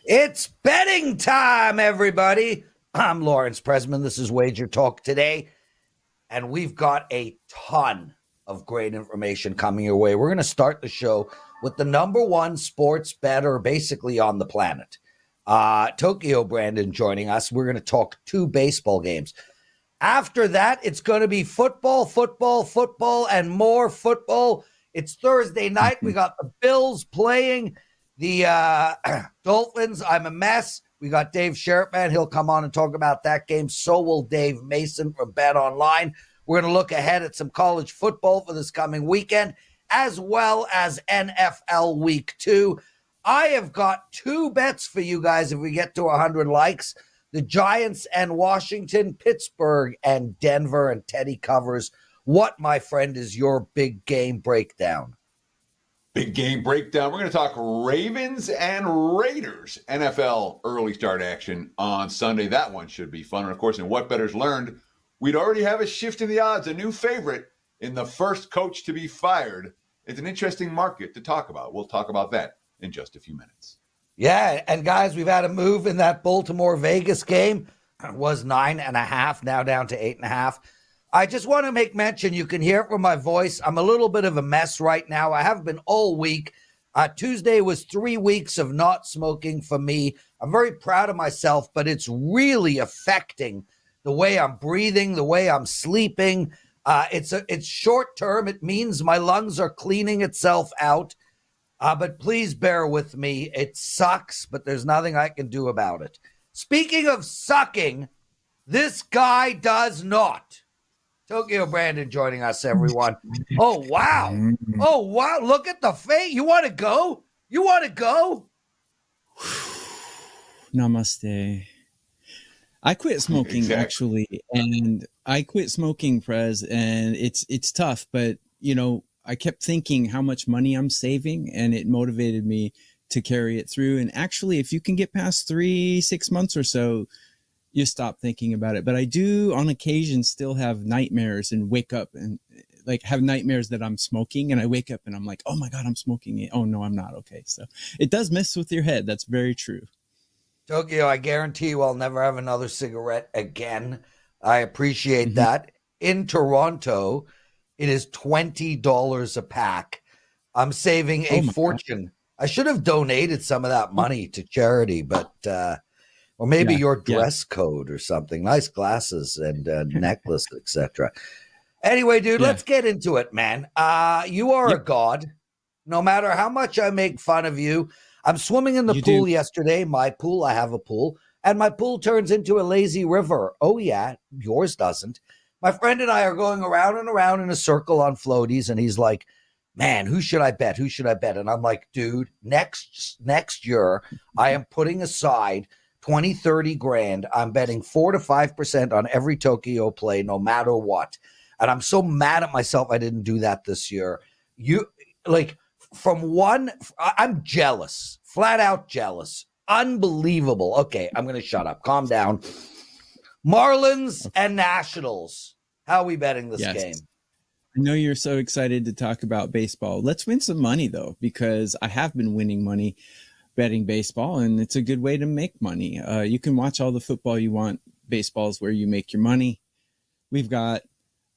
It's betting time, everybody. I'm Lawrence Presman. This is WagerTalk Today, and we've got a ton of great information coming your way. We're going to start the show with the number one sports bettor basically on the planet. Tokyo Brandon joining us. We're going to talk 2 baseball games. After that, it's going to be football, and more football. It's Thursday night. We got the Bills playing the Dolphins. I'm a mess. We got Dave Sharapan. He'll come on and talk about that game. So will Dave Mason from Bet Online. We're going to look ahead at some college football for this coming weekend, as well as NFL Week 2. I have got 2 bets for you guys if we get to 100 likes. The Giants and Washington, Pittsburgh and Denver, and Teddy covers. What, my friend, is your big game breakdown? Big game breakdown. We're going to talk Ravens and Raiders NFL early start action on Sunday. That one should be fun. And of course, in What Bettors Learned, we'd already have a shift in the odds, a new favorite in the first coach to be fired. It's an interesting market to talk about. We'll talk about that in just a few minutes. Yeah, and guys, we've had a move in that Baltimore-Vegas game. It was 9.5, now down to 8.5. I just want to make mention, you can hear it from my voice. I'm a little bit of a mess right now. I have been all week. Tuesday was 3 weeks of not smoking for me. I'm very proud of myself, but it's really affecting the way I'm breathing, the way I'm sleeping. It's short term. It means my lungs are cleaning itself out. But please bear with me. It sucks, but there's nothing I can do about it. Speaking of sucking, this guy does not. Tokyo Brandon joining us, everyone. Oh, wow. Oh, wow. Look at the face. You want to go? You want to go? Namaste. I quit smoking, actually, and I quit smoking, Prez, and it's tough, but, you know, I kept thinking how much money I'm saving, and it motivated me to carry it through. And actually, if you can get past 6 months or so, you stop thinking about it. But I do on occasion still have nightmares and wake up and like have nightmares that I'm smoking, and I wake up and I'm like, oh my God, I'm smoking it. Oh no, I'm not. Okay. So it does mess with your head. That's very true. Tokyo, I guarantee you I'll never have another cigarette again. I appreciate that. In Toronto, it is $20 a pack. I'm saving a fortune. God. I should have donated some of that money to charity, but or maybe your dress code or something. Nice glasses and necklace, etc. Anyway, dude, let's get into it, man. You are a god. No matter how much I make fun of you. I'm swimming in the pool yesterday. My pool, I have a pool. And my pool turns into a lazy river. Oh, yeah, yours doesn't. My friend and I are going around and around in a circle on floaties. And he's like, man, who should I bet? Who should I bet? And I'm like, dude, next year, I am putting aside 20, 30 grand. I'm betting 4 to 5% on every Tokyo play, no matter what. And I'm so mad at myself I didn't do that this year. I'm jealous, flat out jealous. Unbelievable. Okay, I'm going to shut up. Calm down. Marlins and Nationals. How are we betting this game? I know you're so excited to talk about baseball. Let's win some money, though, because I have been winning money betting baseball, and it's a good way to make money. You can watch all the football you want. Baseball is where you make your money. We've got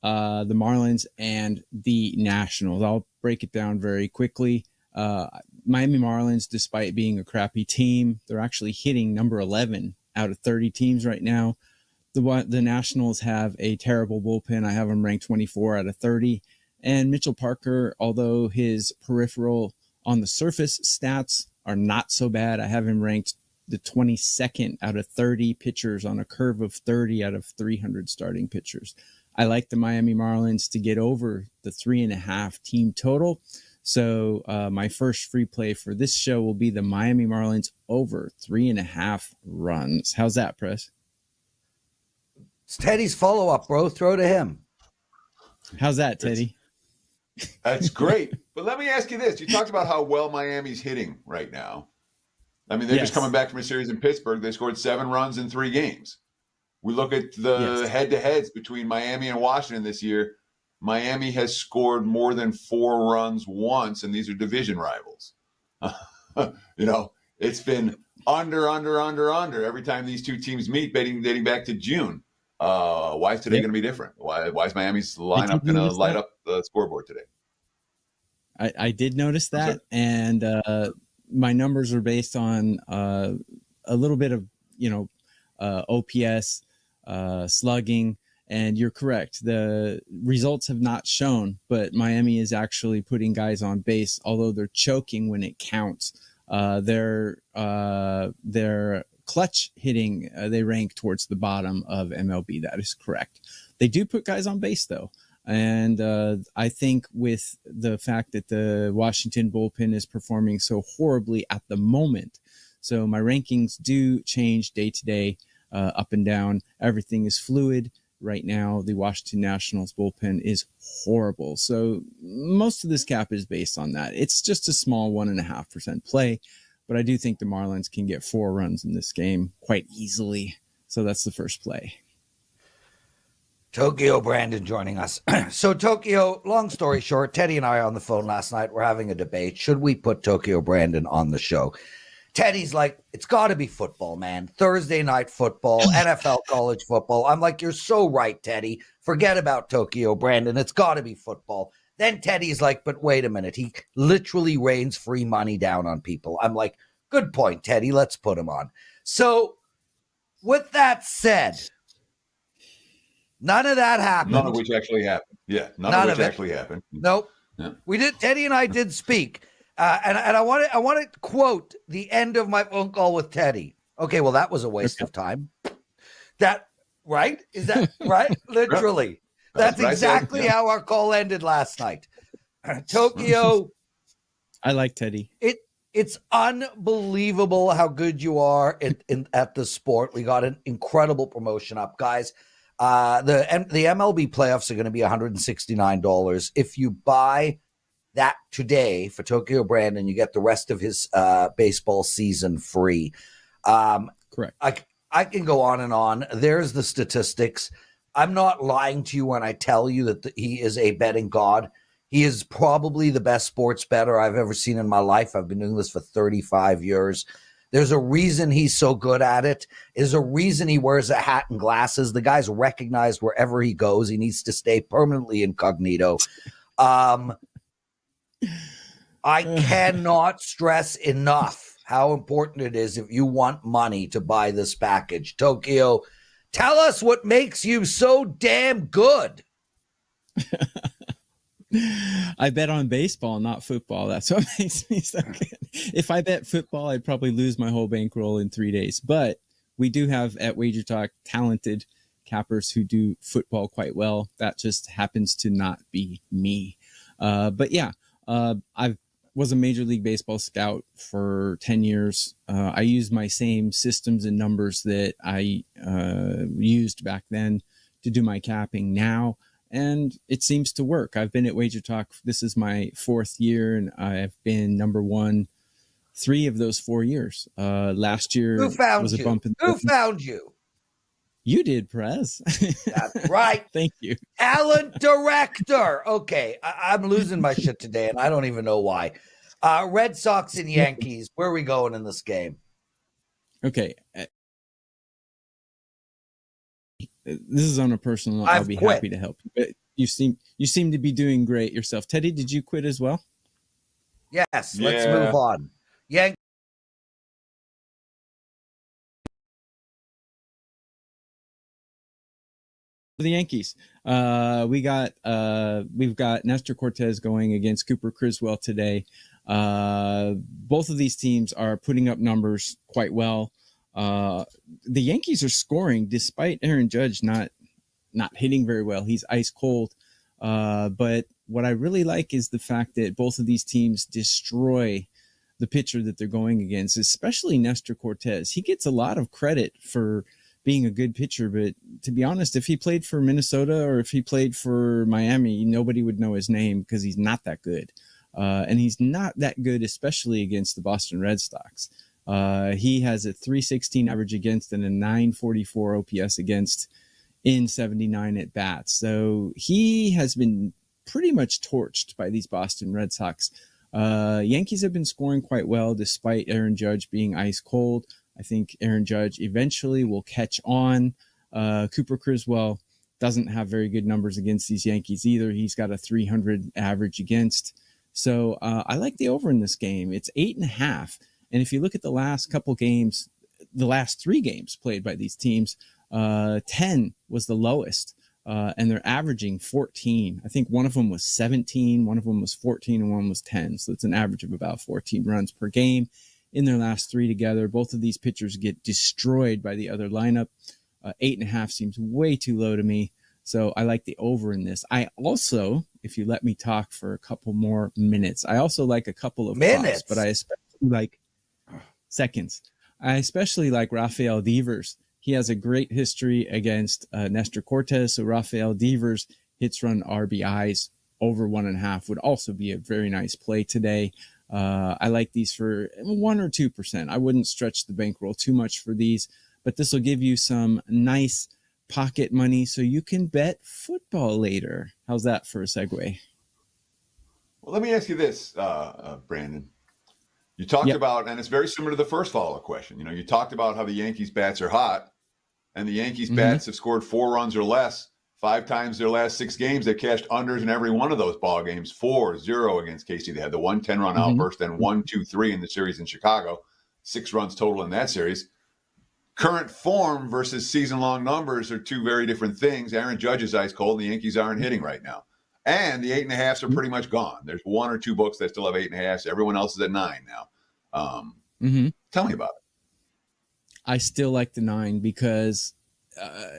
the Marlins and the Nationals. I'll break it down very quickly. Miami Marlins, despite being a crappy team, they're actually hitting number 11 out of 30 teams right now. The Nationals have a terrible bullpen. I have them ranked 24 out of 30. And Mitchell Parker, although his peripheral on the surface stats are not so bad, I have him ranked the 22nd out of 30 pitchers on a curve of 30 out of 300 starting pitchers. I like the Miami Marlins to get over the 3.5 team total. So my first free play for this show will be the Miami Marlins over 3.5 runs. How's that, Press? It's Teddy's follow-up, bro. Throw to him. How's that, Teddy? That's great. But let me ask you this. You talked about how well Miami's hitting right now. I mean, they're just coming back from a series in Pittsburgh. They scored 7 runs in 3 games. We look at the head-to-heads between Miami and Washington this year. Miami has scored more than 4 runs once, and these are division rivals. It's been under every time these two teams meet, dating back to June. Why is today going to be different? Why is Miami's lineup going to light up the scoreboard today? I did notice that, and my numbers are based on a little bit of OPS, slugging, and you're correct. The results have not shown, but Miami is actually putting guys on base, although they're choking when it counts. Their clutch hitting, they rank towards the bottom of MLB. That is correct. They do put guys on base, though. And I think with the fact that the Washington bullpen is performing so horribly at the moment, so my rankings do change day to day, up and down. Everything is fluid. Right now, the Washington Nationals bullpen is horrible. So most of this cap is based on that. It's just a small 1.5% play, but I do think the Marlins can get 4 runs in this game quite easily. So that's the first play. Tokyo Brandon joining us. So Tokyo, long story short, Teddy and I on the phone last night were having a debate. Should we put Tokyo Brandon on the show? Teddy's like, it's got to be football, man. Thursday night football, NFL college football. I'm like, you're so right, Teddy. Forget about Tokyo Brandon. It's got to be football. Then Teddy's like, but wait a minute. He literally rains free money down on people. I'm like, good point, Teddy. Let's put him on. So with that said, none of that happened. None of which actually happened. Yeah, none of which actually happened. Nope. Yeah. We did. Teddy and I did speak. And I want to quote the end of my phone call with Teddy. Okay, well, that was a waste of time. That right? Is that right? Literally. That's exactly how our call ended last night. Tokyo. I like Teddy. It's unbelievable how good you are at the sport. We got an incredible promotion up, guys. The MLB playoffs are going to be $169. If you buy that today for Tokyo Brandon, you get the rest of his baseball season free. Correct. I can go on and on. There's the statistics. I'm not lying to you when I tell you that he is a betting god. He is probably the best sports bettor I've ever seen in my life. I've been doing this for 35 years. There's a reason he's so good at it. There's a reason he wears a hat and glasses. The guy's recognized wherever he goes. He needs to stay permanently incognito. I cannot stress enough how important it is if you want money to buy this package. Tokyo, tell us what makes you so damn good. I bet on baseball, not football. That's what makes me so good. If I bet football, I'd probably lose my whole bankroll in 3 days. But we do have at WagerTalk talented cappers who do football quite well. That just happens to not be me. But yeah, I was a Major League Baseball scout for 10 years. I used my same systems and numbers that I used back then to do my capping now, and it seems to work. I've been at WagerTalk. This is my 4th year, and I've been number 1 3 of those 4 years. Last year was a bump in the Who found you? You did, Prez. That's right. Thank you. Talent director. Okay, I'm losing my shit today, and I don't even know why. Red Sox and Yankees. Where are we going in this game? Okay. This is on a personal note. I'll be happy to help you. But you seem to be doing great yourself. Teddy, did you quit as well? Yes. Let's move on. Yankees. The Yankees. We've got Nestor Cortez going against Cooper Criswell today. Both of these teams are putting up numbers quite well. The Yankees are scoring despite Aaron Judge not hitting very well. He's ice cold. But what I really like is the fact that both of these teams destroy the pitcher that they're going against, especially Nestor Cortez. He gets a lot of credit for being a good pitcher, but to be honest, if he played for Minnesota or if he played for Miami, nobody would know his name because he's not that good. And he's not that good, especially against the Boston Red Sox. He has a 316 average against and a 944 OPS against in 79 at bats. So he has been pretty much torched by these Boston Red Sox. Yankees have been scoring quite well despite Aaron Judge being ice cold. I think Aaron Judge eventually will catch on. Cooper Criswell doesn't have very good numbers against these Yankees either. He's got a 300 average against. So I like the over in this game. It's 8.5. And if you look at the last couple games, the last 3 games played by these teams, 10 was the lowest. And they're averaging 14. I think one of them was 17, one of them was 14, and one was 10. So it's an average of about 14 runs per game in their last 3 together. Both of these pitchers get destroyed by the other lineup. 8.5 seems way too low to me. So I like the over in this. I also, if you let me talk for a couple more minutes, I also like a couple of minutes, props, but I especially like seconds. I especially like Rafael Devers. He has a great history against Nestor Cortes. So Rafael Devers hits run RBIs over 1.5 would also be a very nice play today. I like these for 1 or 2%. I wouldn't stretch the bankroll too much for these, but this will give you some nice pocket money so you can bet football later. How's that for a segue? Well, let me ask you this, Brandon. You talked about, and it's very similar to the first follow-up question. You talked about how the Yankees bats are hot, and the Yankees bats have scored 4 runs or less 5 times their last 6 games. They cashed unders in every one of those ball games. 4-0 against KC. They had the 1 10-run outburst, then 1-2-3 in the series in Chicago. 6 runs total in that series. Current form versus season-long numbers are 2 very different things. Aaron Judge is ice cold, and the Yankees aren't hitting right now. And the 8.5s are pretty much gone. There's 1 or 2 books that still have 8.5s. Everyone else is at 9 now. Tell me about it. I still like the 9 because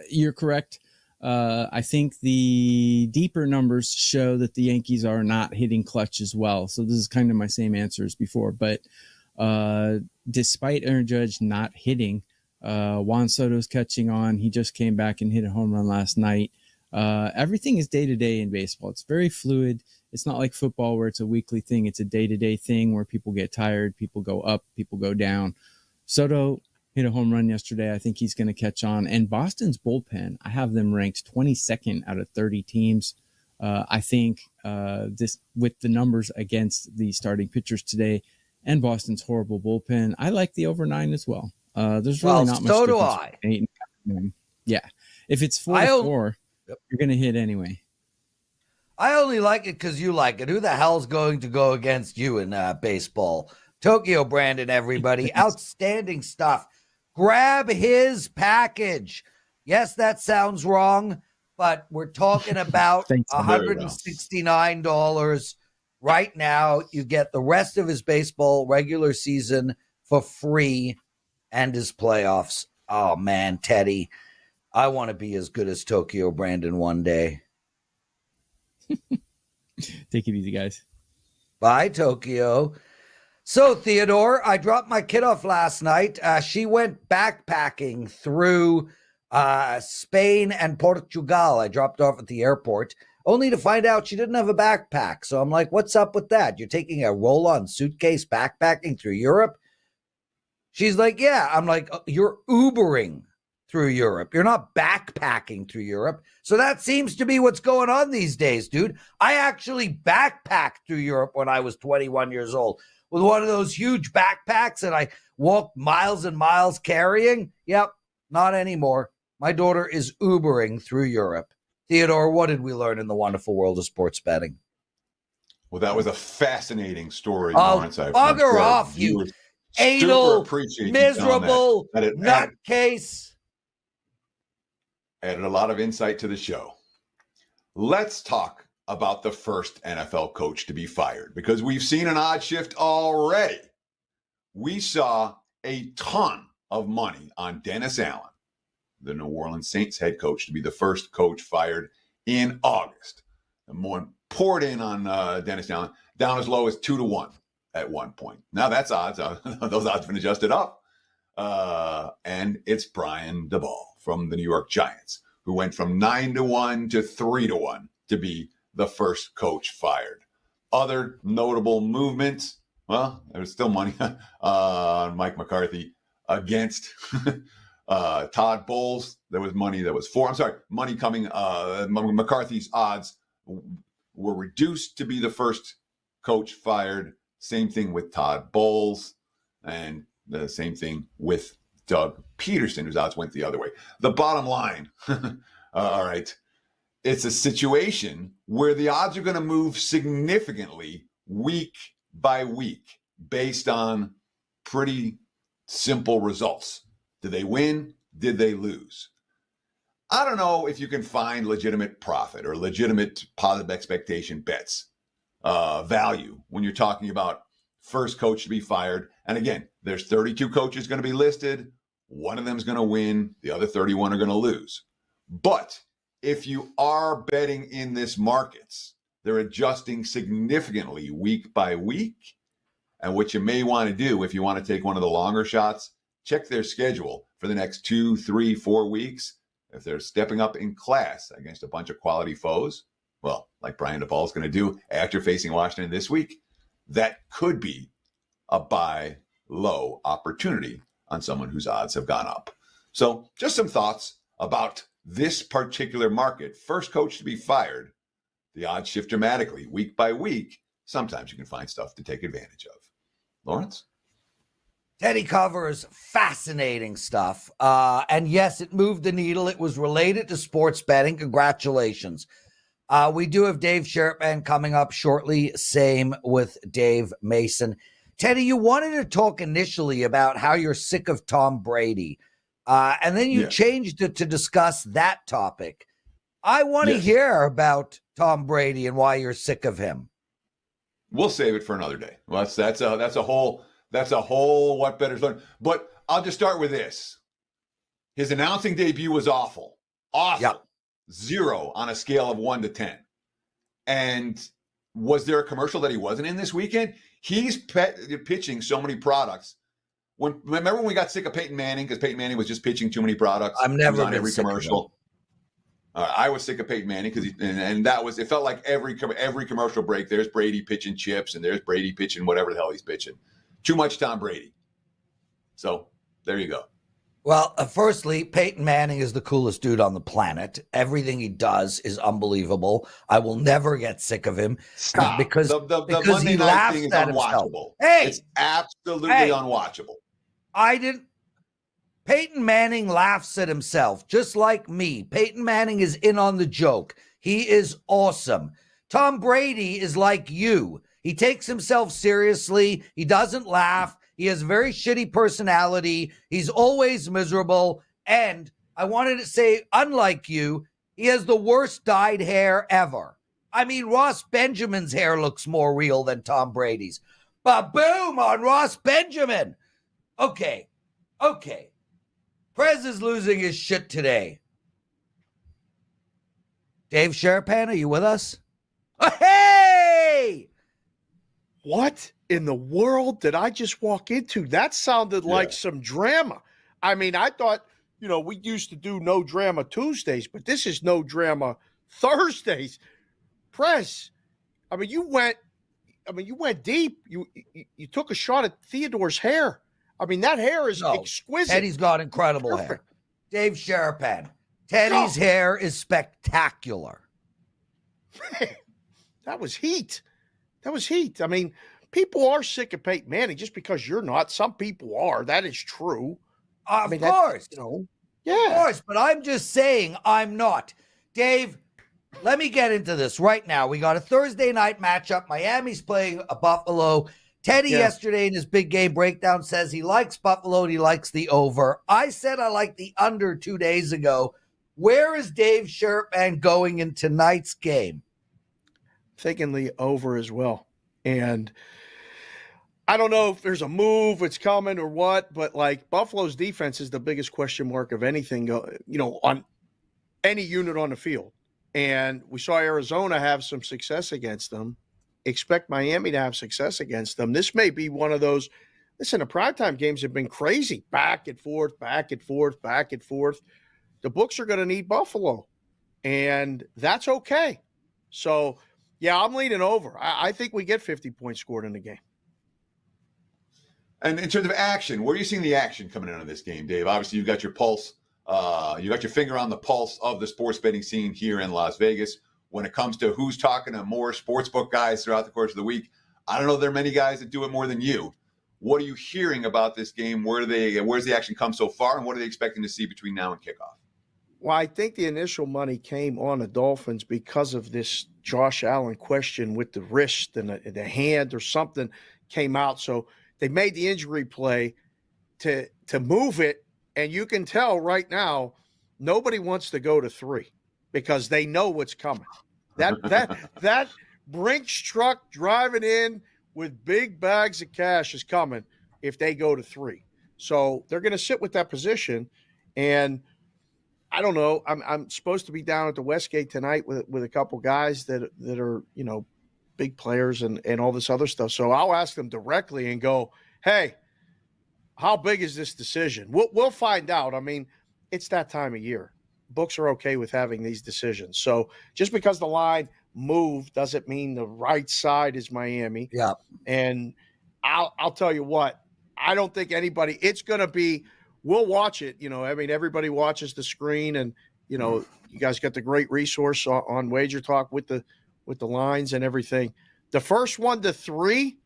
you're correct. I think the deeper numbers show that the Yankees are not hitting clutch as well. So this is kind of my same answer as before. But despite Aaron Judge not hitting, Juan Soto's catching on. He just came back and hit a home run last night. Everything is day-to-day in baseball. It's very fluid. It's not like football where it's a weekly thing. It's a day-to-day thing where people get tired, people go up, people go down. Soto hit a home run yesterday. I think he's going to catch on. And Boston's bullpen, I have them ranked 22nd out of 30 teams. I think this with the numbers against the starting pitchers today and Boston's horrible bullpen, I like the over 9 as well. There's really not much so difference. do I. 8 and 9. Yeah. If it's 4-4, you're going to hit anyway. I only like it because you like it. Who the hell's going to go against you in baseball? Tokyo Brandon, everybody. Outstanding stuff. Grab his package. Yes, that sounds wrong, but we're talking about $169 right now. You get the rest of his baseball regular season for free and his playoffs. Oh, man, Teddy. I want to be as good as Tokyo Brandon one day. Take it easy, guys. Bye, Tokyo. So, Theodore, I dropped my kid off last night. She went backpacking through Spain and Portugal. I dropped off at the airport, only to find out she didn't have a backpack. So I'm like, what's up with that? You're taking a roll-on suitcase backpacking through Europe? She's like, yeah. I'm like, you're Ubering through Europe. You're not backpacking through Europe. So that seems to be what's going on these days, dude. I actually backpacked through Europe when I was 21 years old with one of those huge backpacks, and I walked miles and miles carrying. Yep, not anymore. My daughter is Ubering through Europe. Theodore, what did we learn in the wonderful world of sports betting? Well, that was a fascinating story, Oh, Lawrence. bugger off, you anal, miserable nutcase. Added a lot of insight to the show. Let's talk about the first NFL coach to be fired, because we've seen an odd shift already. We saw a ton of money on Dennis Allen, the New Orleans Saints head coach, to be the first coach fired in August. And more poured in on Dennis Allen, down as low as 2-1 at one point. Now that's odds. Those odds have been adjusted up. And it's Brian Daboll from the New York Giants, who went from 9-1 to 3-1 to be the first coach fired. Other notable movements, well, there was still money on Mike McCarthy against Todd Bowles. There was money that was money coming. McCarthy's odds were reduced to be the first coach fired Same thing with Todd Bowles, and the same thing with Doug Peterson, whose odds went the other way. The bottom line, all right, it's a situation where the odds are going to move significantly week by week based on pretty simple results. Did they win? Did they lose? I don't know if you can find legitimate profit or legitimate positive expectation bets value when you're talking about first coach to be fired. And again, there's 32 coaches going to be listed. One of them is going to win. The other 31 are going to lose. But if you are betting in this markets, they're adjusting significantly week by week. And what you may want to do if you want to take one of the longer shots, check their schedule for the next 2, 3, 4 weeks. If they're stepping up in class against a bunch of quality foes, well, like Brian DePaul is going to do after facing Washington this week, that could be a buy low opportunity on someone whose odds have gone up. So just some thoughts about this particular market. First coach to be fired, the odds shift dramatically week by week. Sometimes you can find stuff to take advantage of. Lawrence? Teddy covers fascinating stuff. And yes, it moved the needle. It was related to sports betting. Congratulations. We do have Dave Sharapan coming up shortly. Same with Dave Mason. Teddy, you wanted to talk initially about how you're sick of Tom Brady. And then you changed it to discuss that topic. I want to hear about Tom Brady and why you're sick of him. We'll save it for another day. Well, that's a whole what bettors learn. But I'll just start with this. His announcing debut was awful. Yep. 0 on a scale of 1 to 10. And was there a commercial that he wasn't in this weekend? He's pitching so many products. Remember when we got sick of Peyton Manning because Peyton Manning was just pitching too many products? I've never on been every sick commercial. I was sick of Peyton Manning because it felt like every commercial break, there's Brady pitching chips and there's Brady pitching whatever the hell he's pitching. Too much Tom Brady. So there you go. Well, firstly, Peyton Manning is the coolest dude on the planet. Everything he does is unbelievable. I will never get sick of him. Stop. Because the Monday he night thing is at unwatchable. It's absolutely unwatchable. Peyton Manning laughs at himself, just like me. Peyton Manning is in on the joke. He is awesome. Tom Brady is like you. He takes himself seriously. He doesn't laugh. He has a very shitty personality. He's always miserable. And I wanted to say, unlike you, he has the worst dyed hair ever. I mean, Ross Benjamin's hair looks more real than Tom Brady's. Ba-boom on Ross Benjamin. Okay. Prez is losing his shit today. Dave Sharapan, are you with us? Oh, hey! What in the world did I just walk into? That sounded like some drama. I mean, I thought, we used to do no drama Tuesdays, but this is no drama Thursdays. Prez, you went deep. You took a shot at Theodore's hair. That hair is exquisite. Teddy's got incredible hair. Dave Sharapan. Teddy's hair is spectacular. That was heat. People are sick of Peyton Manning just because you're not. Some people are. That is true. Of course. Of course, but I'm just saying I'm not. Dave, let me get into this right now. We got a Thursday night matchup. Miami's playing a Buffalo. Teddy yesterday in his big game breakdown says he likes Buffalo and he likes the over. I said I like the under 2 days ago. Where is Dave Sharapan going in tonight's game? Thinking the over as well. And I don't know if there's a move that's coming or what, but Buffalo's defense is the biggest question mark of anything, on any unit on the field. And we saw Arizona have some success against them. Expect Miami to have success against them. This may be one of those. Listen, the primetime games have been crazy. Back and forth. The books are going to need Buffalo, and that's okay. So, I'm leaning over. I think we get 50 points scored in the game. And in terms of action, where are you seeing the action coming in on this game, Dave? Obviously, you've got your pulse. You got your finger on the pulse of the sports betting scene here in Las Vegas. When it comes to who's talking to more sportsbook guys throughout the course of the week, I don't know if there are many guys that do it more than you. What are you hearing about this game? Where's the action come so far, and what are they expecting to see between now and kickoff? Well, I think the initial money came on the Dolphins because of this Josh Allen question with the wrist and the hand or something came out. So they made the injury play to move it, and you can tell right now nobody wants to go to 3 because they know what's coming. That Brinks truck driving in with big bags of cash is coming if they go to 3. So they're going to sit with that position, and I don't know. I'm supposed to be down at the Westgate tonight with a couple guys that are, you know, big players and all this other stuff. So I'll ask them directly and go, hey, how big is this decision? We'll find out. I mean, it's that time of year. Books are okay with having these decisions. So just because the line moved doesn't mean the right side is Miami. Yeah. And I'll tell you what, I don't think anybody – it's going to be – we'll watch it. You know, I mean, everybody watches the screen, and, you know, you guys got the great resource on WagerTalk with the lines and everything. The first 1 to 3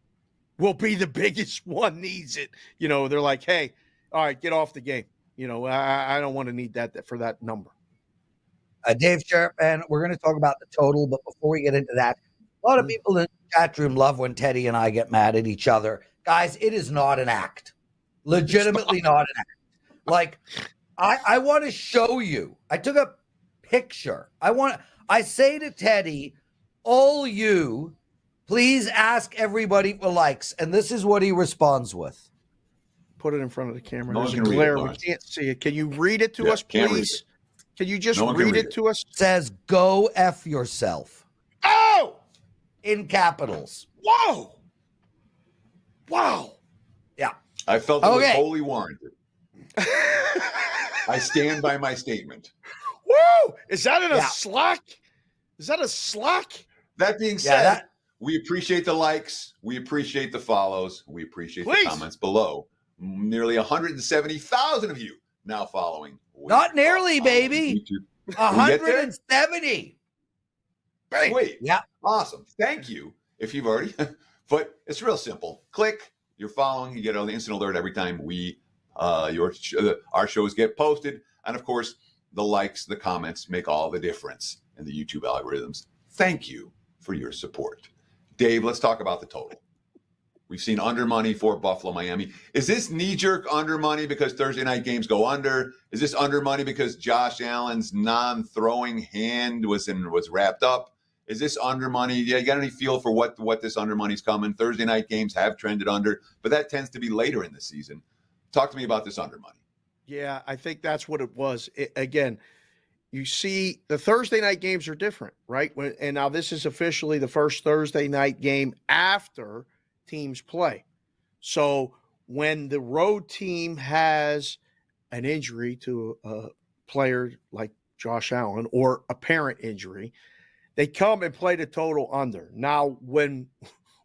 will be the biggest one needs it. You know, they're like, hey, all right, get off the game. You know, I don't want to need that for that number. Dave Sharapan, we're going to talk about the total, but before we get into that, a lot of people in the chat room love when Teddy and I get mad at each other. Guys, it is not an act. Legitimately not an act. Like, I want to show you. I took a picture. I say to Teddy, all you, please ask everybody for likes. And this is what he responds with. Put it in front of the camera. No There's a one can glare. read it, We can't see it. Can you read it to Yeah, us, can't read please? Can you just No one can read read it to us? Says, go F yourself. Oh! In capitals. Whoa! Wow. Yeah. I felt it was Okay. wholly warranted. I stand by my statement. Woo! Is that in a Yeah. Slack? Is that a Slack? That being said, we appreciate the likes. We appreciate the follows. We appreciate Please. the comments below. Nearly 170,000 of you now following. Not nearly, on baby. YouTube. 170. Sweet. Yeah. Awesome. Thank you. If you've already, but it's real simple. Click. You're following. You get an instant alert every time our shows get posted. And of course, the likes, the comments make all the difference in the YouTube algorithms. Thank you for your support. Dave, let's talk about the total. We've seen under money for Buffalo, Miami. Is this knee-jerk under money because Thursday night games go under? Is this under money because Josh Allen's non-throwing hand was wrapped up? Is this under money? Yeah, you got any feel for what this under money's coming? Thursday night games have trended under, but that tends to be later in the season. Talk to me about this under money. Yeah, I think that's what it was. Again, you see the Thursday night games are different, right? And now this is officially the first Thursday night game after teams play. So when the road team has an injury to a player like Josh Allen or apparent injury, they come and play the total under. Now, when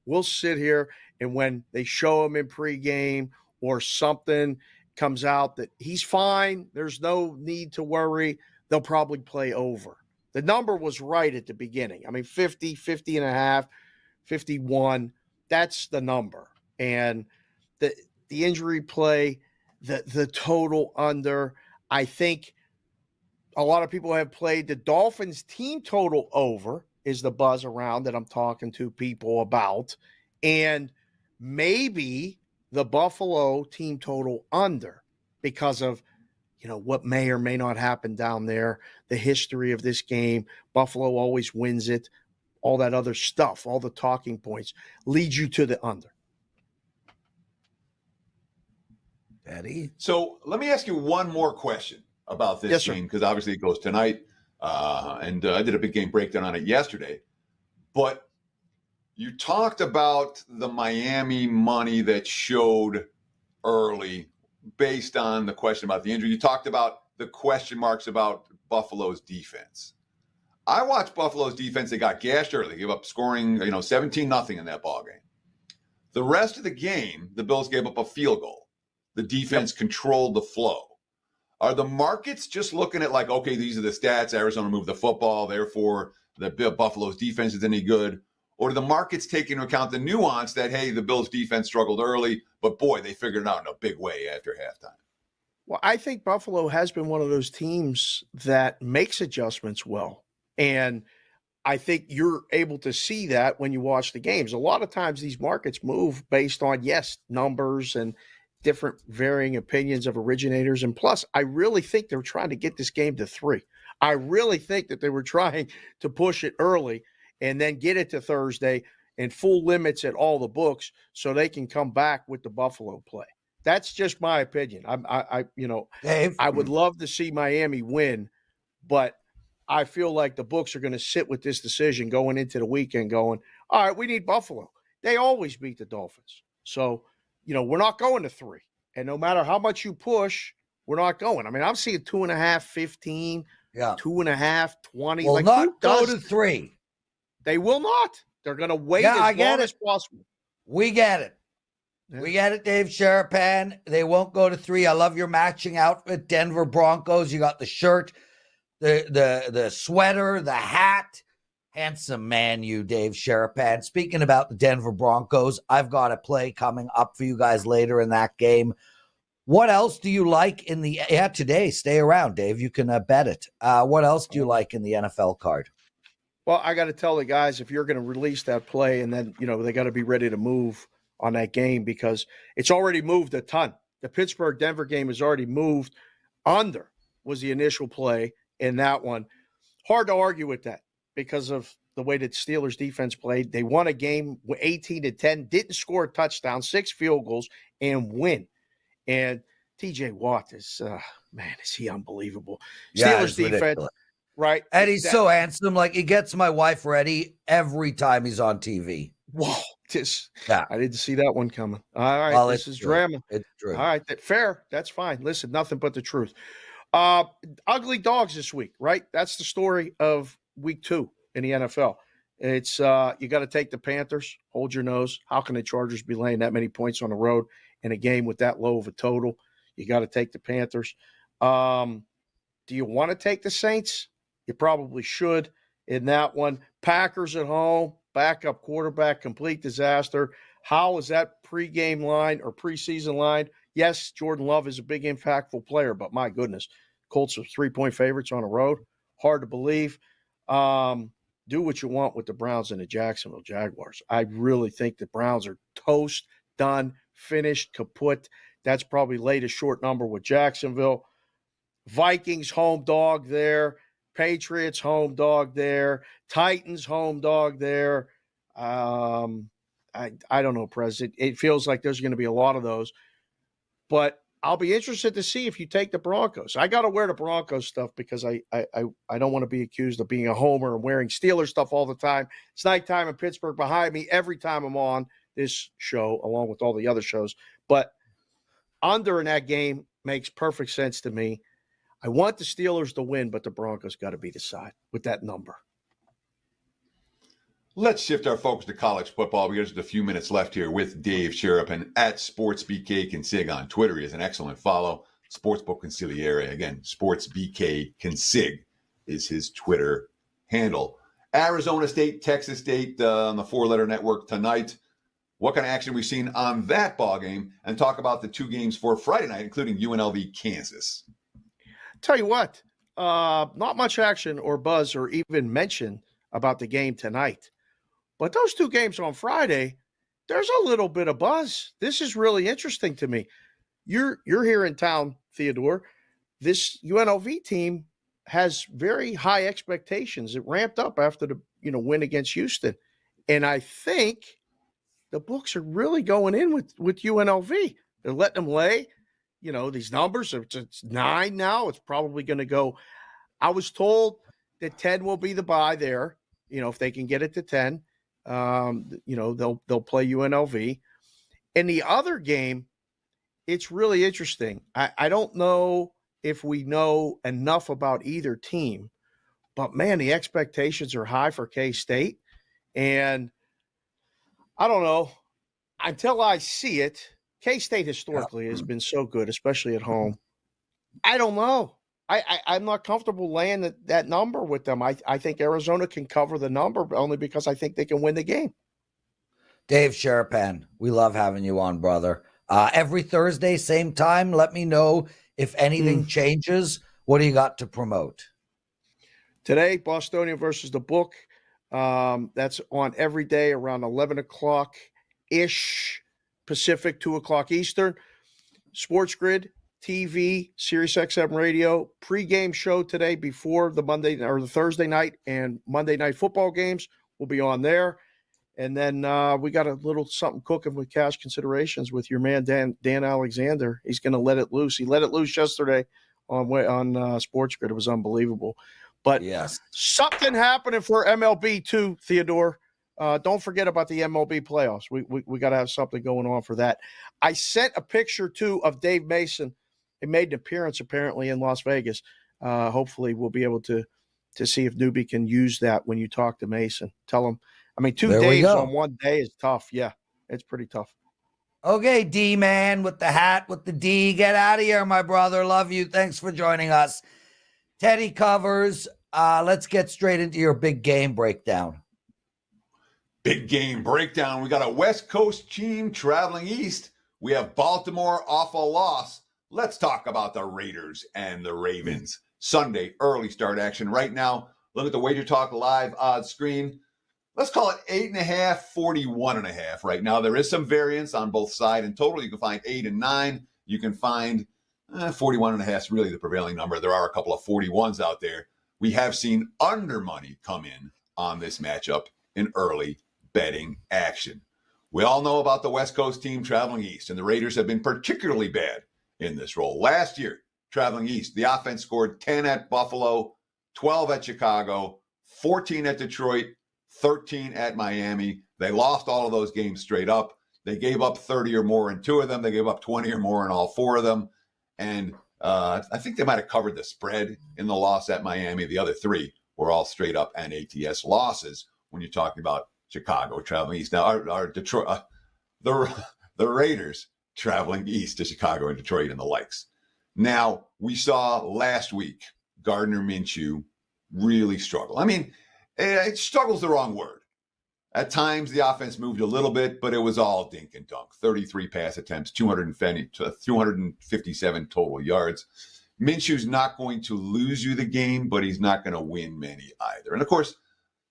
we'll sit here and when they show him in pregame or something comes out that he's fine, there's no need to worry, they'll probably play over. The number was right at the beginning. I mean, 50, 50 and a half, 51, that's the number. And the injury play, the total under, I think a lot of people have played the Dolphins team total over is the buzz around that I'm talking to people about. And maybe the Buffalo team total under because of, you know, what may or may not happen down there, the history of this game. Buffalo always wins it. All that other stuff, all the talking points lead you to the under. Teddy. So let me ask you one more question about this game, because obviously it goes tonight, and I did a big game breakdown on it yesterday. But you talked about the Miami money that showed early based on the question about the injury. You talked about the question marks about Buffalo's defense. I watched Buffalo's defense. They got gashed early. They gave up scoring, 17-0 in that ballgame. The rest of the game, the Bills gave up a field goal. The defense controlled the flow. Are the markets just looking at like, okay, these are the stats, Arizona moved the football, therefore the Buffalo's defense is any good? Or do the markets take into account the nuance that, hey, the Bills defense struggled early, but boy, they figured it out in a big way after halftime? Well, I think Buffalo has been one of those teams that makes adjustments well. And I think you're able to see that when you watch the games. A lot of times these markets move based on, yes, numbers and different varying opinions of originators. And plus, I really think they're trying to get this game to 3. I really think that they were trying to push it early and then get it to Thursday and full limits at all the books so they can come back with the Buffalo play. That's just my opinion. Dave? I would love to see Miami win, but I feel like the books are going to sit with this decision going into the weekend going, all right, we need Buffalo. They always beat the Dolphins. So, we're not going to 3. And no matter how much you push, we're not going. I mean, I'm seeing 2.5, 15, 2.5, 20. Will not go to 3. They will not. They're going to wait I as get long it. as possible. We get it. Yeah. We get it, Dave Sharapan. They won't go to 3. I love your matching outfit, Denver Broncos. You got the shirt, the sweater, the hat. Handsome man, you, Dave Sharapan. Speaking about the Denver Broncos, I've got a play coming up for you guys later in that game. What else do you like in the today? Stay around, Dave. You can bet it. What else do you like in the NFL card? Well, I got to tell the guys, if you're going to release that play, and then, they got to be ready to move on that game because it's already moved a ton. The Pittsburgh-Denver game has already moved. Under was the initial play in that one. Hard to argue with that because of the way that Steelers defense played. They won a game 18-10, didn't score a touchdown, 6 field goals, and win. And TJ Watt is, is he unbelievable. Steelers defense, ridiculous. Right? And he's so handsome. Like, he gets my wife ready every time he's on TV. Whoa. I didn't see that one coming. All right. Well, this is drama. It's true. All right. Fair. That's fine. Listen, nothing but the truth. Ugly dogs this week, right? That's the story of week 2 in the NFL. It's you got to take the Panthers. Hold your nose. How can the Chargers be laying that many points on the road in a game with that low of a total? You got to take the Panthers. Do you want to take the Saints? You probably should in that one. Packers at home, backup quarterback, complete disaster. How is that pregame line or preseason line? Yes, Jordan Love is a big, impactful player, but my goodness, Colts are 3-point favorites on the road. Hard to believe. Do what you want with the Browns and the Jacksonville Jaguars. I really think the Browns are toast, done, finished, kaput. That's probably laid a short number with Jacksonville. Vikings home dog there. Patriots home dog there. Titans home dog there. I don't know, Prez. It feels like there's going to be a lot of those. But I'll be interested to see if you take the Broncos. I got to wear the Broncos stuff because I don't want to be accused of being a homer and wearing Steelers stuff all the time. It's nighttime in Pittsburgh behind me every time I'm on this show, along with all the other shows. But under in that game makes perfect sense to me. I want the Steelers to win, but the Broncos got to be the side with that number. Let's shift our focus to college football. We got just a few minutes left here with Dave Sharapan at SportsBK Consig on Twitter. He has an excellent follow. Sportsbook Consigliere. Again, SportsBK Consig is his Twitter handle. Arizona State, Texas State on the 4-letter network tonight. What kind of action we've seen on that ball game, and talk about the 2 games for Friday night, including UNLV Kansas. Tell you what, not much action or buzz or even mention about the game tonight. But those 2 games on Friday, there's a little bit of buzz. This is really interesting to me. You're here in town, Theodore. This UNLV team has very high expectations. It ramped up after the win against Houston. And I think the books are really going in with UNLV. They're letting them lay. These numbers, it's 9 now. It's probably going to go. I was told that 10 will be the buy there. If they can get it to 10, they'll play UNLV. In the other game, it's really interesting. I don't know if we know enough about either team, but man, the expectations are high for K-State. And I don't know, until I see it. K-State historically has been so good, especially at home. I don't know. I'm not comfortable laying that number with them. I think Arizona can cover the number only because I think they can win the game. Dave Sharapan, we love having you on, brother. Every Thursday, same time. Let me know if anything changes. What do you got to promote? Today, Bostonian versus the Book. That's on every day around 11 o'clock-ish Pacific, 2 o'clock Eastern. Sports Grid, TV, SiriusXM Radio, pregame show today before the Monday or the Thursday night and Monday night football games will be on there. And then we got a little something cooking with cash considerations with your man, Dan Alexander. He's going to let it loose. He let it loose yesterday on Sports Grid. It was unbelievable. But yes, something happening for MLB too, Theodore. Don't forget about the MLB playoffs. We got to have something going on for that. I sent a picture too of Dave Mason. He made an appearance apparently in Las Vegas. Hopefully we'll be able to see if Newbie can use that when you talk to Mason. Tell him. I mean, two Daves on one day is tough. Yeah, it's pretty tough. Okay, D-man with the hat, with the D. Get out of here, my brother. Love you. Thanks for joining us. Teddy covers. Let's get straight into your big game breakdown. Big game breakdown. We got a West Coast team traveling east. We have Baltimore off a loss. Let's talk about the Raiders and the Ravens. Sunday, early start action. Right now, look at the WagerTalk live odds screen. Let's call it 8.5, 41.5 right now. There is some variance on both sides. In total, you can find 8 and 9. You can find 41.5 is really the prevailing number. There are a couple of 41s out there. We have seen under money come in on this matchup in early betting action. We all know about the West Coast team traveling east, and the Raiders have been particularly bad in this role. Last year, traveling east, the offense scored 10 at Buffalo, 12 at Chicago, 14 at Detroit, 13 at Miami. They lost all of those games straight up. They gave up 30 or more in 2 of them. They gave up 20 or more in all 4 of them. And I think they might have covered the spread in the loss at Miami. The other 3 were all straight up and ATS losses when you're talking about Chicago traveling east. Now, our Detroit, the Raiders traveling east to Chicago and Detroit and the likes. Now, we saw last week Gardner Minshew really struggle. I mean, struggle's the wrong word. At times, the offense moved a little bit, but it was all dink and dunk. 33 pass attempts, 257 total yards. Minshew's not going to lose you the game, but he's not going to win many either. And, of course,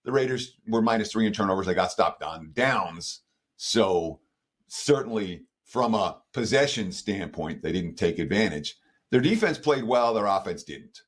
the Raiders were -3 in turnovers. They got stopped on downs. So, certainly, from a possession standpoint, they didn't take advantage. Their defense played well. Their offense didn't.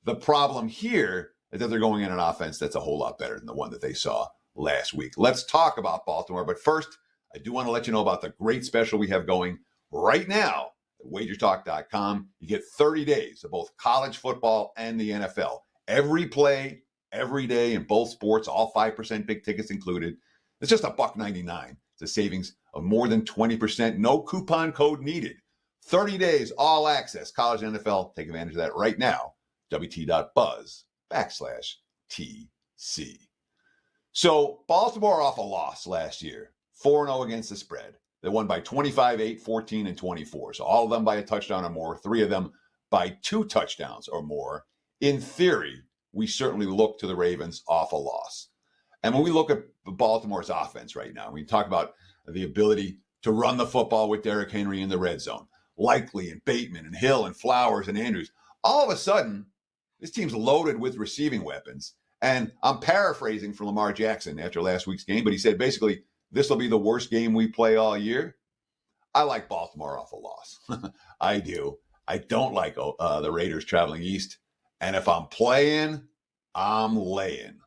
The problem here is that they're going in an offense that's a whole lot better than the one that they saw last week. Let's talk about Baltimore. But first, I do want to let you know about the great special we have going right now at WagerTalk.com. You get 30 days of both college football and the NFL. Every play, every day in both sports, all 5% big tickets included. It's just $1.99. It's a savings of more than 20%. No coupon code needed. 30 days, all access, college and NFL. Take advantage of that right now. WT.buzz/TC. So Baltimore off a loss last year, 4-0 against the spread. They won by 25, 8, 14, and 24. So all of them by a touchdown or more, 3 of them by 2 touchdowns or more. In theory, we certainly look to the Ravens off a loss. And when we look at Baltimore's offense right now, we talk about the ability to run the football with Derrick Henry in the red zone, Likely and Bateman and Hill and Flowers and Andrews. All of a sudden, this team's loaded with receiving weapons. And I'm paraphrasing from Lamar Jackson after last week's game, but he said basically, this will be the worst game we play all year. I like Baltimore off a loss. I do. I don't like the Raiders traveling east. And if I'm playing, I'm laying.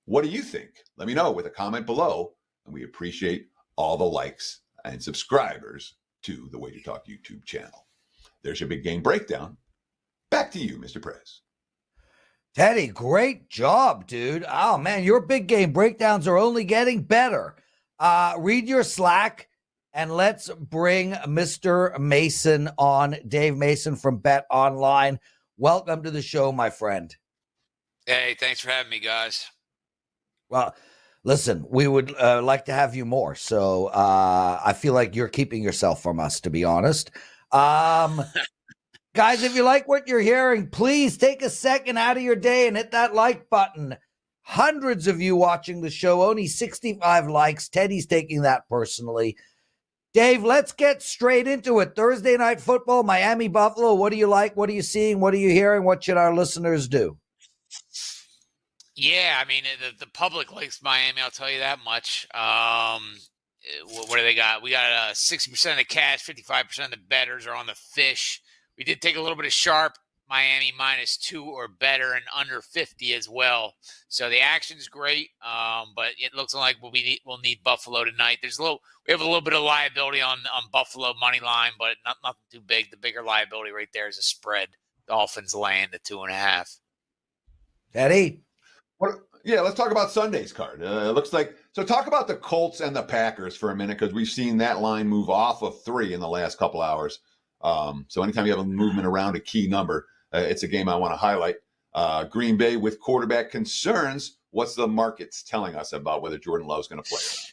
What do you think? Let me know with a comment below. And we appreciate all the likes and subscribers to the WagerTalk YouTube channel. There's your big game breakdown. Back to you, Mr. Prez. Teddy, great job, dude. Oh, man, your big game breakdowns are only getting better. Read your Slack, and let's bring Mr. Mason on. Dave Mason from Bet Online. Welcome to the show, my friend. Hey, thanks for having me, guys. Well, listen, we would like to have you more. So I feel like you're keeping yourself from us, to be honest. Guys, if you like what you're hearing, please take a second out of your day and hit that like button. Hundreds of you watching the show, only 65 likes. Teddy's taking that personally. Dave, let's get straight into it. Thursday night football, Miami, Buffalo. What do you like? What are you seeing? What are you hearing? What should our listeners do? Yeah, I mean, the public likes Miami, I'll tell you that much. What do they got? We got 60% of the cash, 55% of the bettors are on the fish. We did take a little bit of sharp, Miami -2 or better, and under 50 as well. So the action's great, but it looks like we'll need Buffalo tonight. We have a little bit of liability on Buffalo money line, but nothing too big. The bigger liability right there is a spread. Dolphins laying the 2.5. Teddy? Yeah, let's talk about Sunday's card. It looks like so. Talk about the Colts and the Packers for a minute because we've seen that line move off of 3 in the last couple hours. So anytime you have a movement around a key number, it's a game I want to highlight. Green Bay with quarterback concerns. What's the markets telling us about whether Jordan Love's going to play or not?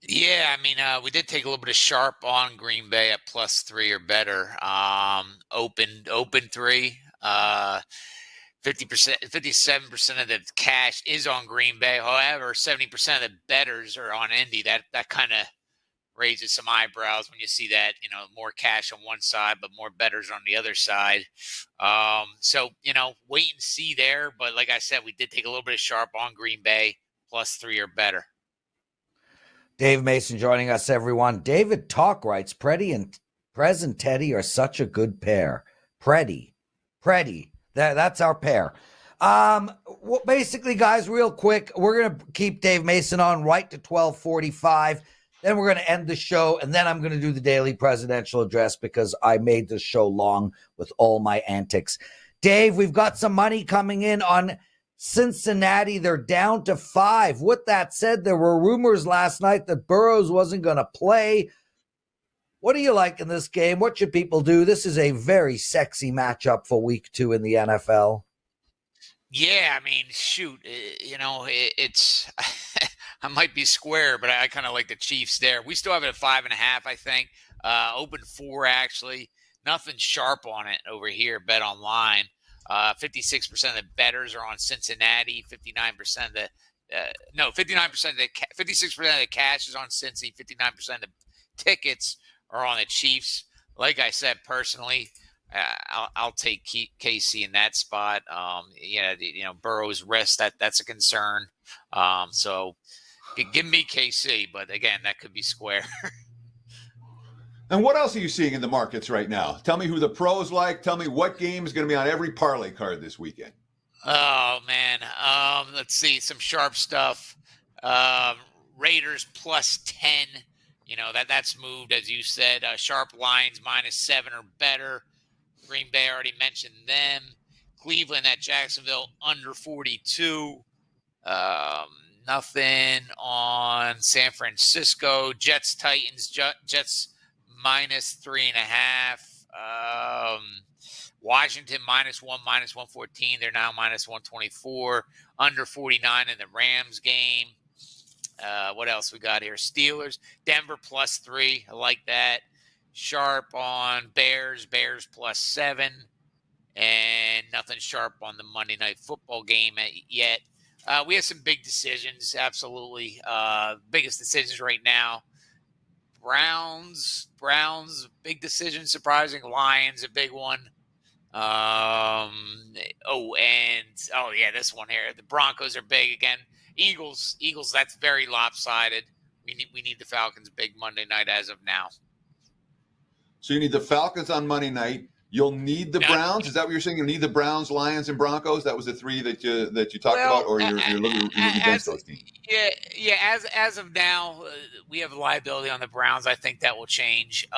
Yeah, I mean, we did take a little bit of sharp on Green Bay at +3 or better. Open 3. 50%, 57% of the cash is on Green Bay. However, 70% of the bettors are on Indy. That kind of raises some eyebrows when you see that, more cash on one side, but more bettors on the other side. So, wait and see there. But like I said, we did take a little bit of sharp on Green Bay +3 or better. Dave Mason joining us, everyone. David Talk writes, Prez and Teddy are such a good pair. Preddy. That's our pair. Basically, guys, real quick, we're going to keep Dave Mason on right to 12:45. Then we're going to end the show, and then I'm going to do the daily presidential address because I made this show long with all my antics. Dave, we've got some money coming in on Cincinnati. They're down to 5. With that said, there were rumors last night that Burrows wasn't going to play. What do you like in this game? What should people do? This is a very sexy matchup for week 2 in the NFL. Yeah, I mean, shoot, it's I might be square, but I kind of like the Chiefs there. We still have it at 5.5, I think. Open 4, actually. Nothing sharp on it over here, Bet Online. 56% of the bettors are on Cincinnati. 56% of the cash is on Cincy. 59% of the tickets are on the Chiefs. Like I said, personally, I'll take KC in that spot. Burrow's wrist, that's a concern. So give me KC, but again, that could be square. And what else are you seeing in the markets right now? Tell me who the pros like. Tell me what game is going to be on every parlay card this weekend. Oh, man. Let's see. Some sharp stuff. Raiders +10. That's moved, as you said. Sharp lines -7 or better. Green Bay, already mentioned them. Cleveland at Jacksonville under 42. Nothing on San Francisco. Jets, Titans. Jets -3.5. Washington -1, -114. They're now -124. Under 49 in the Rams game. What else we got here? Steelers, Denver +3. I like that. Sharp on Bears +7. And nothing sharp on the Monday Night Football game yet. We have some big decisions, absolutely. Biggest decisions right now. Browns, big decision, surprising. Lions, a big one. This one here. The Broncos are big again. Eagles, that's very lopsided. We need the Falcons big Monday night as of now. So you need the Falcons on Monday night. You'll need the Browns. Is that what you're saying? You need the Browns, Lions, and Broncos. That was the 3 that you talked about, or you're looking against those teams. Yeah. As of now, we have liability on the Browns. I think that will change.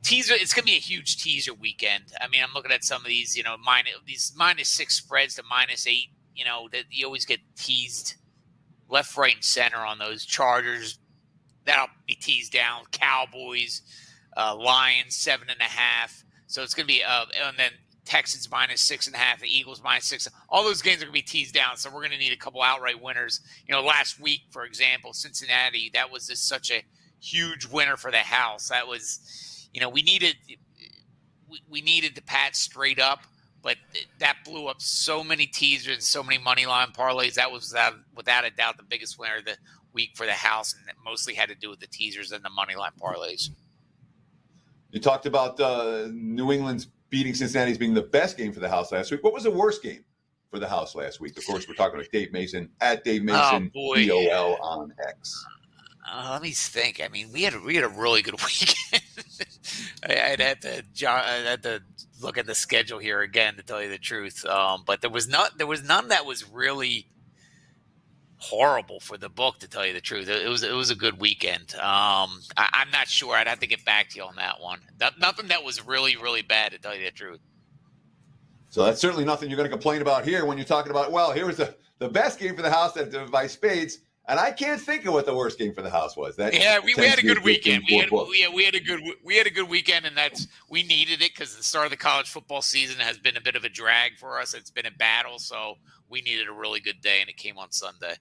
Teaser. It's going to be a huge teaser weekend. I mean, I'm looking at some of these. These -6 spreads to -8. That you always get teased left, right, and center on those. Chargers, that'll be teased down. Cowboys, Lions 7.5. So it's going to be and then Texans -6.5, the Eagles -6. All those games are going to be teased down. So we're going to need a couple outright winners. Last week, for example, Cincinnati, that was just such a huge winner for the house. That was, we needed we needed to pat straight up, but that blew up so many teasers and so many money line parlays. That was without a doubt the biggest winner of the week for the house, and it mostly had to do with the teasers and the money line parlays. You talked about New England's beating Cincinnati as being the best game for the house last week. What was the worst game for the house last week? Of course, we're talking about Dave Mason at Dave Mason, BOL on X. Let me think. I mean, we had a really good weekend. I'd have to look at the schedule here again to tell you the truth. But there was none that was really horrible for the book, to tell you the truth. It was a good weekend. I'm not sure. I'd have to get back to you on that one. Nothing that was really, really bad, to tell you the truth. So that's certainly nothing you're going to complain about here when you're talking about, well, here was the best game for the house by spades. And I can't think of what the worst game for the house was. We had a good weekend. We had a good weekend, and we needed it because the start of the college football season has been a bit of a drag for us. It's been a battle, so we needed a really good day, and it came on Sunday.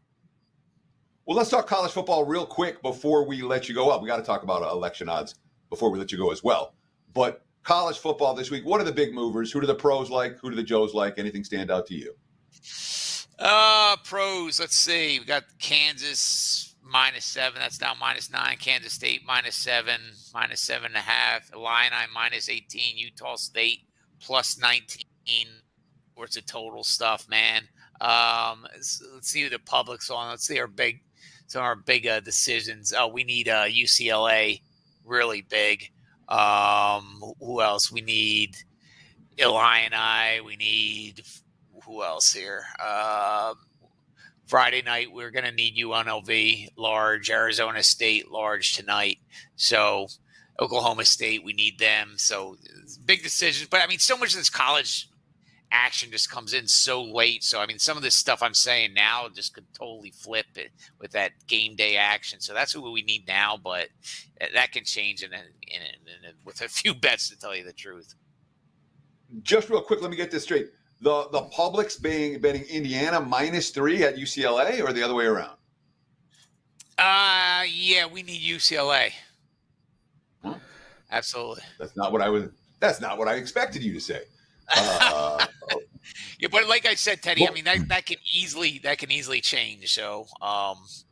Well, let's talk college football real quick before we let you go up. We got to talk about election odds before we let you go as well. But college football this week, what are the big movers? Who do the pros like? Who do the Joes like? Anything stand out to you? Pros, let's see. We got Kansas -7. That's now -9. Kansas State -7, -7.5. Illini -18. Utah State +19. What's the total stuff, man? Let's see who the public's on. Let's see some of our big decisions. We need UCLA really big. Who else? We need Illini. We need who else here? Friday night, we're going to need UNLV large, Arizona State large tonight. So Oklahoma State, we need them. So big decisions. But, I mean, so much of this college action just comes in so late. So, I mean, some of this stuff I'm saying now just could totally flip it with that game day action. So that's what we need now. But that can change with a few bets, to tell you the truth. Just real quick, let me get this straight. The public's betting Indiana -3 at UCLA, or the other way around? Yeah, we need UCLA. Huh? Absolutely. That's not what I expected you to say. Yeah, but like I said, Teddy, well, I mean that can easily change. So,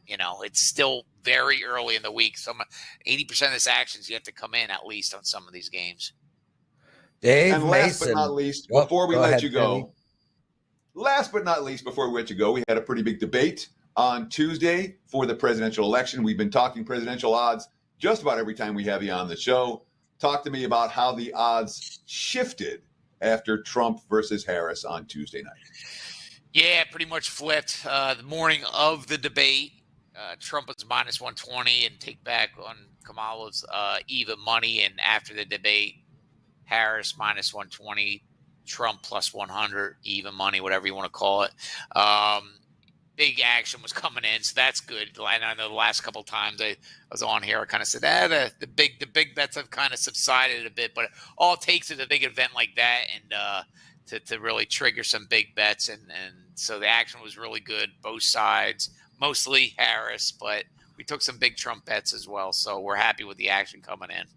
it's still very early in the week. 80% of this actions you have to come in at least on some of these games. Dave and last but not least, before we let you go, we had a pretty big debate on Tuesday for the presidential election. We've been talking presidential odds just about every time we have you on the show. Talk to me about how the odds shifted after Trump versus Harris on Tuesday night. Yeah, pretty much flipped. The morning of the debate, Trump was -120 and take back on Kamala's even money. And after the debate, Harris -120, Trump +100, even money, whatever you want to call it. Big action was coming in, so that's good. And I know the last couple of times I was on here, I kind of said, the big bets have kind of subsided a bit, but all it takes is a big event like that and to really trigger some big bets. And so the action was really good, both sides, mostly Harris, but we took some big Trump bets as well. So we're happy with the action coming in.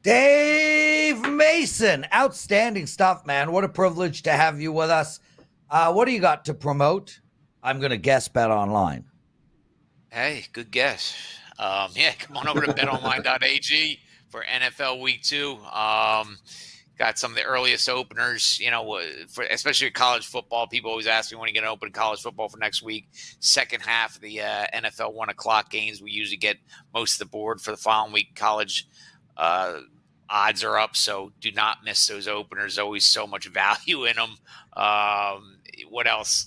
Dave Mason, outstanding stuff, man. What a privilege to have you with us. What do you got to promote? I'm going to guess Bet Online. Hey, good guess. Come on over to betonline.ag for NFL Week 2. Got some of the earliest openers, for especially college football. People always ask me when you're going to open college football for next week. Second half of the NFL 1 o'clock games, we usually get most of the board for the following week. College odds are up, so do not miss those openers. Always so much value in them. What else?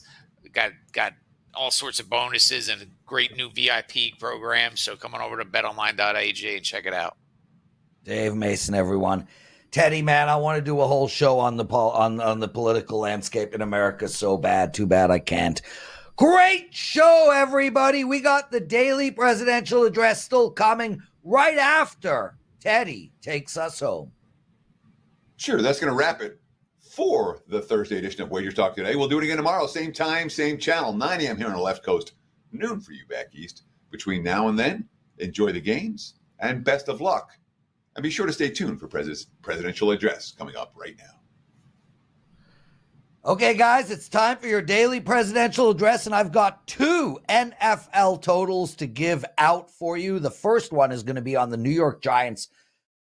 Got all sorts of bonuses and a great new VIP program. So come on over to betonline.ag and check it out. Dave Mason, everyone. Teddy, man, I want to do a whole show on the political landscape in America so bad. Too bad I can't. Great show, everybody. We got the daily presidential address still coming right after Teddy takes us home. Sure, that's going to wrap it for the Thursday edition of WagerTalk Today. We'll do it again tomorrow, same time, same channel, 9 a.m. here on the left coast, noon for you back east. Between now and then, enjoy the games and best of luck And be sure to stay tuned for Prez's presidential address coming up right now. Okay, guys, it's time for your daily presidential address, and I've got 2 NFL totals to give out for you. The first one is going to be on the New York Giants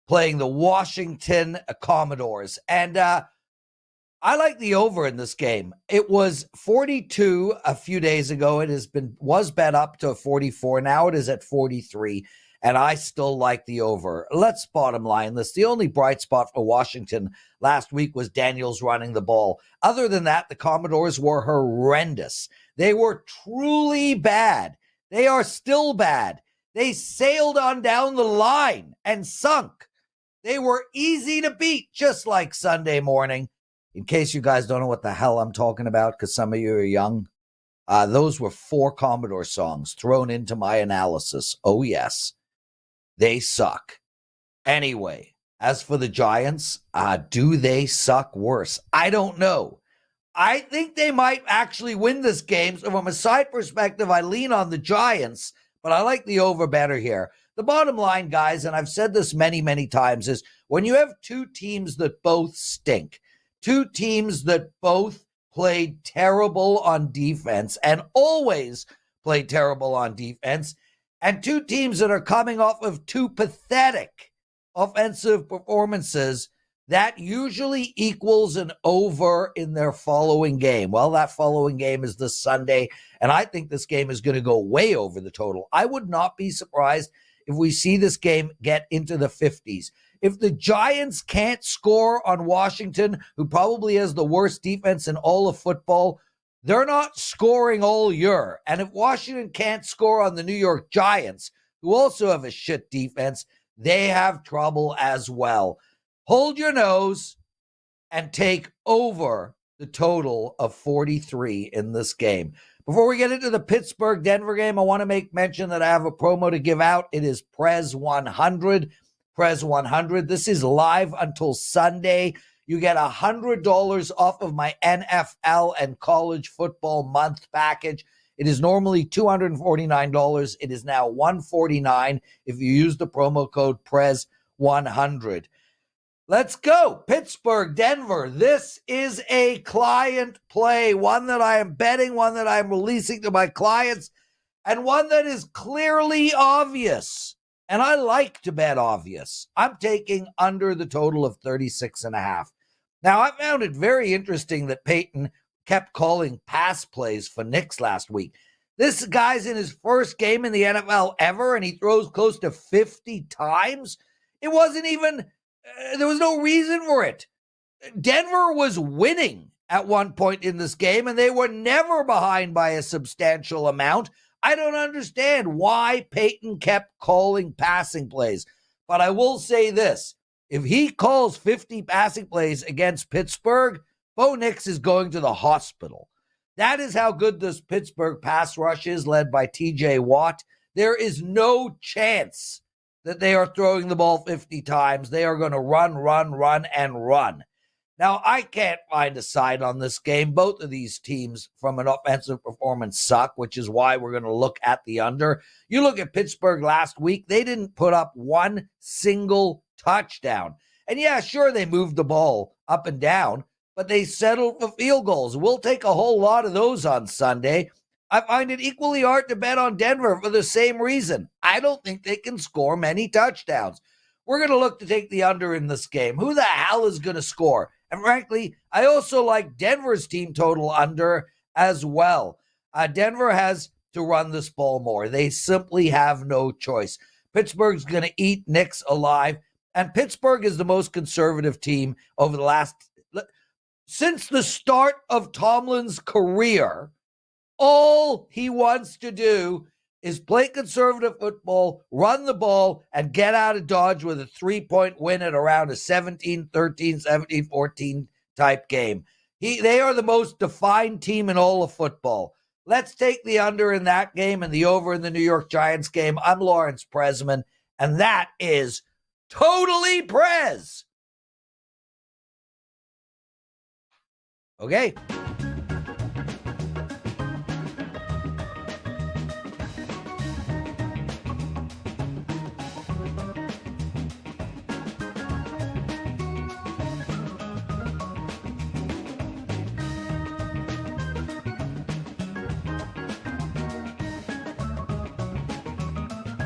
playing the Washington Commodores. And I like the over in this game. It was 42 a few days ago. It was bet up to 44. Now it is at 43. And I still like the over. Let's bottom line this. The only bright spot for Washington last week was Daniels running the ball. Other than that, the Commodores were horrendous. They were truly bad. They are still bad. They sailed on down the line and sunk. They were easy to beat, just like Sunday morning. In case you guys don't know what the hell I'm talking about, because some of you are young, those were 4 Commodore songs thrown into my analysis. Oh, yes. They suck. Anyway, as for the Giants, do they suck worse? I don't know. I think they might actually win this game. So from a side perspective, I lean on the Giants, but I like the over better here. The bottom line, guys, and I've said this many, many times, is when you have 2 teams that both stink, 2 teams that both played terrible on defense and always play terrible on defense, and 2 teams that are coming off of 2 pathetic offensive performances, that usually equals an over in their following game. Well, that following game is this Sunday, and I think this game is going to go way over the total. I would not be surprised if we see this game get into the 50s. If the Giants can't score on Washington, who probably has the worst defense in all of football, they're not scoring all year. And if Washington can't score on the New York Giants, who also have a shit defense, they have trouble as well. Hold your nose and take over the total of 43 in this game. Before we get into the Pittsburgh-Denver game, I want to make mention that I have a promo to give out. It is Prez 100. Prez 100. This is live until Sunday. You get $100 off of my NFL and college football month package. It is normally $249. It is now $149 if you use the promo code PREZ100. Let's go. Pittsburgh, Denver. This is a client play, one that I am betting, one that I'm releasing to my clients, and one that is clearly obvious. And I like to bet obvious. I'm taking under the total of 36.5. Now, I found it very interesting that Peyton kept calling pass plays for Knicks last week. This guy's in his first game in the NFL ever, and he throws close to 50 times. It wasn't even, there was no reason for it. Denver was winning at one point in this game, and they were never behind by a substantial amount. I don't understand why Peyton kept calling passing plays. But I will say this. If he calls 50 passing plays against Pittsburgh, Bo Nix is going to the hospital. That is how good this Pittsburgh pass rush is, led by TJ Watt. There is no chance that they are throwing the ball 50 times. They are going to run, and run. Now, I can't find a side on this game. Both of these teams from an offensive performance suck, which is why we're going to look at the under. You look at Pittsburgh last week, they didn't put up one single touchdown. And yeah, sure, they moved the ball up and down, but they settled for field goals. We'll take a whole lot of those on Sunday. I find it equally hard to bet on Denver for the same reason. I don't think they can score many touchdowns. We're going to look to take the under in this game. Who the hell is going to score? And frankly, I also like Denver's team total under as well. Denver has to run this ball more. They simply have no choice. Pittsburgh's going to eat Knicks alive. And Pittsburgh is the most conservative team over the last, since the start of Tomlin's career. All he wants to do is play conservative football, run the ball, and get out of Dodge with a 3-point win at around a 17-13, 17-14 type game. They are the most defined team in all of football. Let's take the under in that game and the over in the New York Giants game. I'm Lawrence Presman, and that is Totally Prez. Okay.